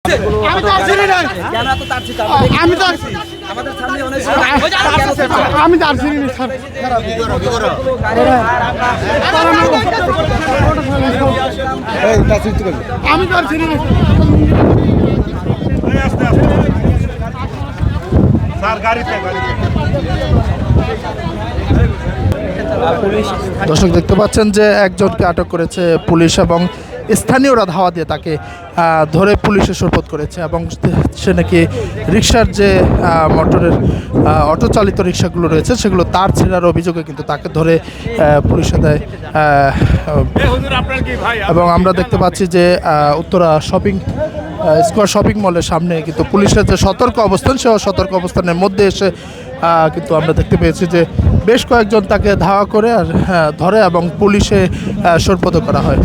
আমি দার্জিলিং নাই কেন এত তারছি আমি তো আমাদের সামনে অনেক আমি দার্জিলিং স্যার আমি দার্জিলিং স্যার গাড়িতে দর্শক দেখতে পাচ্ছেন যে একজনকে আটক করেছে পুলিশ এবং স্থানীয়রা ধাওয়া দিয়ে তাকে ধরে পুলিশে সোপর্দ করেছে এবং সে নাকি রিক্সার যে মোটরের অটো চালিত রিক্সাগুলো রয়েছে সেগুলো তার ছেঁড়ার অভিযোগে কিন্তু তাকে ধরে পুলিশে দেয়। এবং আমরা দেখতে পাচ্ছি যে উত্তরা স্কোয়ার শপিং মলের সামনে কিন্তু পুলিশের যে সতর্ক অবস্থান সে সতর্ক অবস্থানের মধ্যে এসে কিন্তু আমরা দেখতে পেয়েছি যে বেশ কয়েকজন তাকে ধাওয়া করে আর ধরে এবং পুলিশে সোপর্দ করা হয়।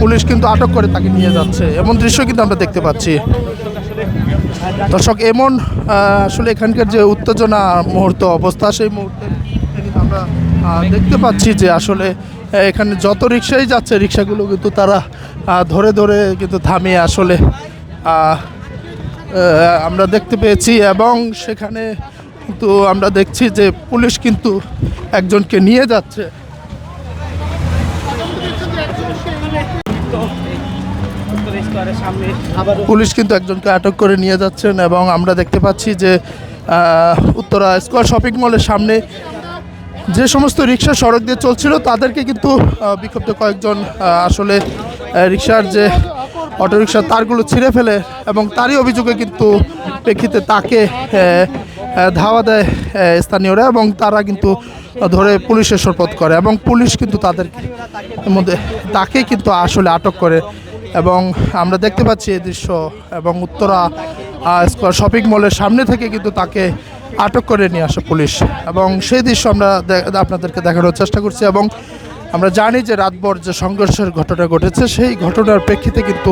পুলিশ কিন্তু আটক করে তাকে নিয়ে যাচ্ছে এমন দৃশ্য কিন্তু আমরা দেখতে পাচ্ছি। দর্শক এমন আসলে এখানকার যে উত্তেজনা মুহূর্ত অবস্থা সেই মুহূর্তে আমরা দেখতে পাচ্ছি যে আসলে এখানে যত রিক্সাই যাচ্ছে রিক্সাগুলো কিন্তু তারা ধরে ধরে কিন্তু থামিয়ে আসলে আমরা দেখতে পেয়েছি এবং সেখানে কিন্তু আমরা দেখছি যে পুলিশ কিন্তু একজনকে নিয়ে যাচ্ছে। পুলিশ কিন্তু একজনকে আটক করে নিয়ে যাচ্ছেন এবং আমরা দেখতে পাচ্ছি যে উত্তরা স্কোয়ার শপিং মলের সামনে যে সমস্ত রিক্সা সড়ক দিয়ে চলছিল তাদেরকে কিন্তু বিক্ষুব্ধ কয়েকজন আসলে রিক্সার যে অটোরিকশার তারগুলো ছিঁড়ে ফেলে এবং তারই অভিযোগে কিন্তু প্রেক্ষিতে তাকে ধাওয়া দেয় স্থানীয়রা এবং তারা কিন্তু ধরে পুলিশে সোপর্দ করে এবং পুলিশ কিন্তু তাদের মধ্যে তাকে কিন্তু আসলে আটক করে এবং আমরা দেখতে পাচ্ছি এই দৃশ্য এবং উত্তরা স্কোয়ার শপিং মলের সামনে থেকে কিন্তু তাকে আটক করে নিয়ে আসে পুলিশ এবং সেই দৃশ্য আমরা আপনাদেরকে দেখানোর চেষ্টা করছি এবং আমরা জানি যে রাতভর যে সংঘর্ষের ঘটনা ঘটেছে সেই ঘটনার প্রেক্ষিতে কিন্তু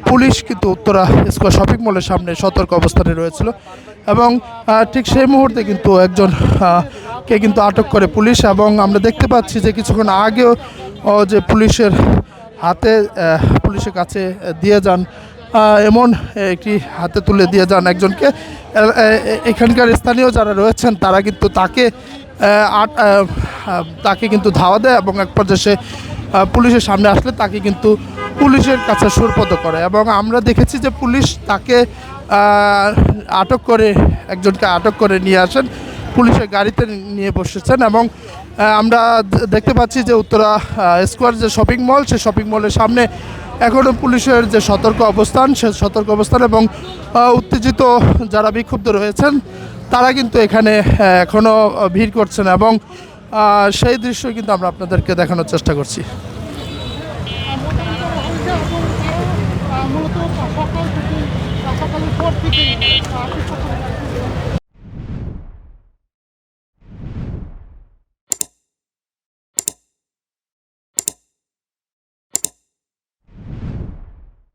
পুলিশ কিন্তু উত্তরা স্কোয়ার শপিং মলের সামনে সতর্ক অবস্থানে রয়েছিল এবং ঠিক সেই মুহূর্তে কিন্তু একজন কে কিন্তু আটক করে পুলিশ এবং আমরা দেখতে পাচ্ছি যে কিছুক্ষণ আগেও যে পুলিশের হাতে পুলিশের কাছে দিয়ে যান এমন একটি হাতে তুলে দিয়ে যান একজনকে। এখানকার স্থানীয় যারা রয়েছেন তারা কিন্তু তাকে কিন্তু ধাওয়া দেয় এবং এক পর্যায়ে সে পুলিশের সামনে আসলে তাকে কিন্তু পুলিশের কাছে সোপর্দ করে এবং আমরা দেখেছি যে পুলিশ তাকে একজনকে আটক করে নিয়ে আসেন পুলিশের গাড়িতে নিয়ে বসেছেন এবং আমরা দেখতে পাচ্ছি যে উত্তরা স্কোয়ার যে শপিং মল সেই শপিং মলের সামনে এখনও পুলিশের যে সতর্ক অবস্থান সে সতর্ক অবস্থান এবং উত্তেজিত যারা বিক্ষুব্ধ রয়েছেন তারা কিন্তু এখানে এখনও ভিড় করছেন এবং সেই দৃশ্য কিন্তু আমরা আপনাদেরকে দেখানোর চেষ্টা করছি। মূলত সকাল থেকে